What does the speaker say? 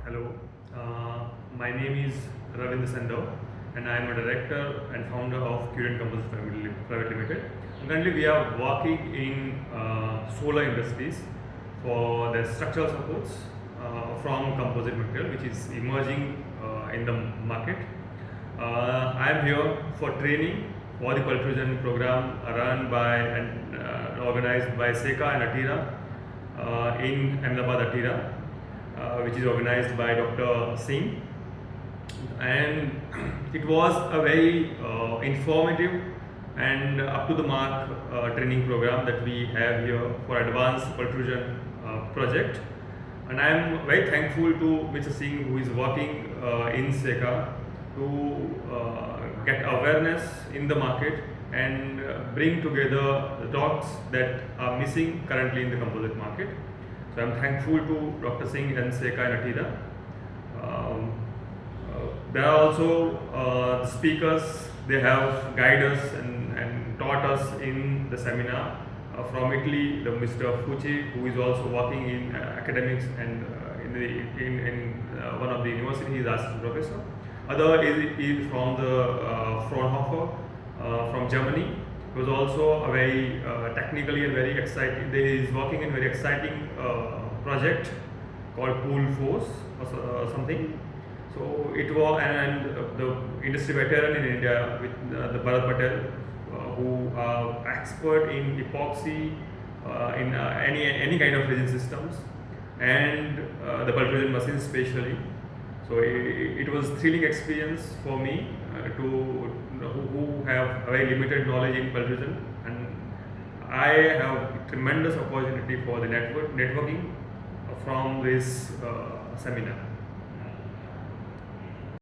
Hello, my name is Ravindra Sendhav and I am a director and founder of Curion Composites Private Limited. Currently, we are working in solar industries for the structural supports from composite material, which is emerging in the market. I am here for training for the pultrusion program run by and organized by CECA and ATIRA in Ahmedabad, ATIRA. Which is organized by Dr. Singh, and it was a very informative and up to the mark training program that we have here for Advanced Pultrusion project. And I am very thankful to Mr. Singh, who is working in CECA to get awareness in the market and bring together the dots that are missing currently in the composite market. So I am thankful to Dr. Singh and CECA and ATIRA. There are also speakers. They have guided us and taught us in the seminar. From Italy, the Mr. Fucci, who is also working in academics and in one of the universities, he is assistant professor. Other is from the Fraunhofer from Germany. He was also a very technically and very exciting. He is working in a very exciting project called Pool Force or something. So it was, and the industry veteran in India with the Bharat Patel, who are expert in epoxy, in any kind of resin systems, and the pultrusion machines especially. So it was a thrilling experience for me who have a very limited knowledge in pultrusion, and I have tremendous opportunity for the networking from this seminar.